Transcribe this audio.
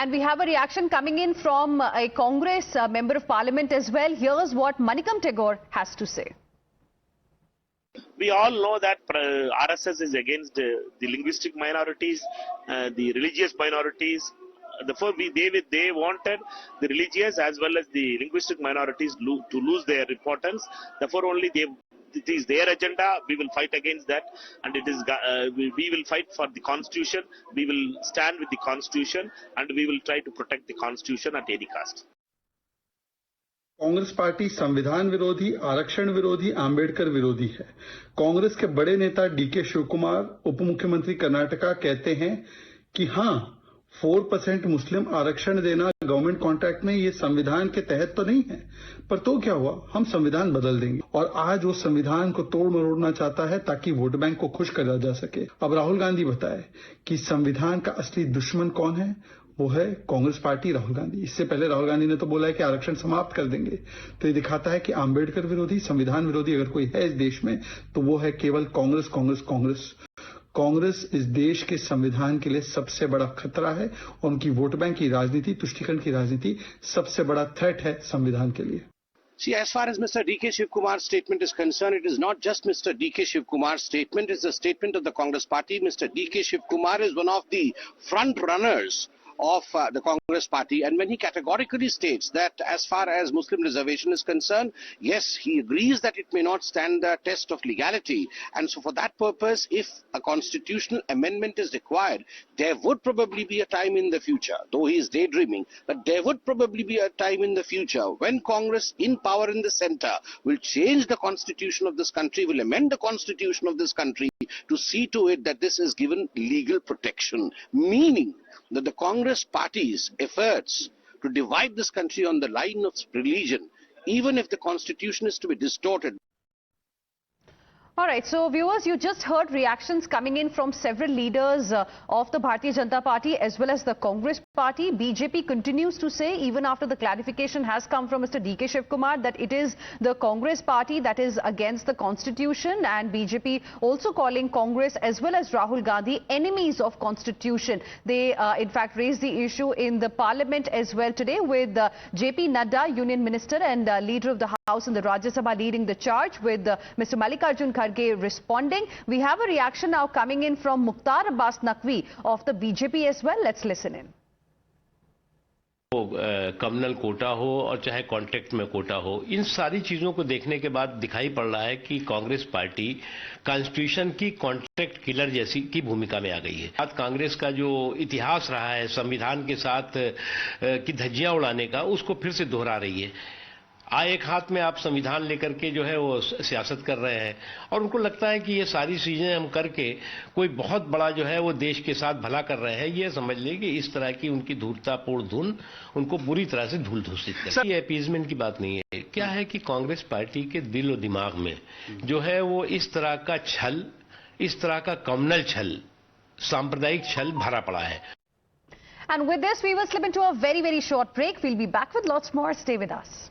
And we have a reaction coming in from a Congress member of parliament as well. Here's what Manikam Tagore has to say. We all know that RSS is against the linguistic minorities, the religious minorities. Therefore, they wanted the religious as well as the linguistic minorities to lose their importance. Therefore, it is their agenda. We will fight against that, and it is we will fight for the constitution. We will stand with the constitution, and we will try to protect the constitution at any cost. Congress party संविधान विरोधी, आरक्षण विरोधी, आंबेडकर विरोधी है। कांग्रेस के बड़े नेता DK Shiv Kumar, उप मुख्यमंत्री कर्नाटका, कहते हैं कि हां 4% मुस्लिम आरक्षण देना गवर्नमेंट कॉन्ट्रैक्ट में ये संविधान के तहत तो नहीं है, पर तो क्या हुआ, हम संविधान बदल देंगे। और आज वो संविधान को तोड़ मरोड़ना चाहता है ताकि वोट बैंक को खुश करा जा सके। अब राहुल गांधी बताए कि संविधान का असली दुश्मन कौन है, वो है कांग्रेस पार्टी, राहुल गांधी। इससे पहले राहुल गांधी ने तो बोला है कि आरक्षण समाप्त कर देंगे। तो ये दिखाता है कि आंबेडकर विरोधी, संविधान विरोधी अगर कोई है इस देश में तो वो है केवल कांग्रेस, कांग्रेस, कांग्रेस। कांग्रेस इस देश के संविधान के लिए सबसे बड़ा खतरा है और उनकी वोट बैंक की राजनीति, तुष्टीकरण की राजनीति सबसे बड़ा थ्रेट है संविधान के लिए। See, as far as Mr. D.K. Shiv Kumar's statement is concerned, it is not just Mr. D.K. Shiv Kumar's statement, it's a statement of the Congress party. Mr. D.K. Shiv Kumar is one of the front runners of the Congress party, and when he categorically states that as far as Muslim reservation is concerned, yes, he agrees that it may not stand the test of legality, and so for that purpose, if a constitutional amendment is required, there would probably be a time in the future, though he is daydreaming, but there would probably be a time in the future when Congress in power in the center will change the constitution of this country, will amend the constitution of this country to see to it that this is given legal protection, meaning that the Congress party's efforts to divide this country on the line of religion, even if the constitution is to be distorted. All right, so viewers, you just heard reactions coming in from several leaders of the Bharatiya Janata Party as well as the Congress Party. BJP continues to say, even after the clarification has come from Mr. D.K. Shiv Kumar, that it is the Congress Party that is against the Constitution, and BJP also calling Congress as well as Rahul Gandhi enemies of Constitution. They in fact raised the issue in the Parliament as well today with J.P. Nadda, Union Minister and Leader of the House in the Rajya Sabha, leading the charge, with Mr. Mallikarjun Kharge responding. We have a reaction now coming in from Mukhtar Abbas Naqvi of the BJP as well. Let's listen in. Communal quota हो और चाहे contract में कोटा हो, इन सारी चीजों को देखने के बाद दिखाई पड़ रहा है कि कांग्रेस पार्टी कॉन्स्टिट्यूशन की कॉन्ट्रैक्ट किलर जैसी की भूमिका में आ गई है। आज कांग्रेस का जो इतिहास रहा है संविधान के साथ की धज्जियां उड़ाने का, उसको फिर से दोहरा रही है। एक हाथ में आप संविधान लेकर के जो है वो सियासत कर रहे हैं और उनको लगता है कि ये सारी चीजें हम करके कोई बहुत बड़ा जो है वो देश के साथ भला कर रहे हैं। ये समझ लें कि इस तरह की उनकी धूर्ततापूर्ण धुन उनको बुरी तरह से धूल धूसित करती है। ये अपीजमेंट की बात नहीं है। क्या है कि कांग्रेस पार्टी के दिल और दिमाग में जो है वो इस तरह का छल, इस तरह का कम्युनल छल, सांप्रदायिक छल भरा पड़ा है। And with this, we will slip into a very, very short break. We'll be back with lots more. Stay with us.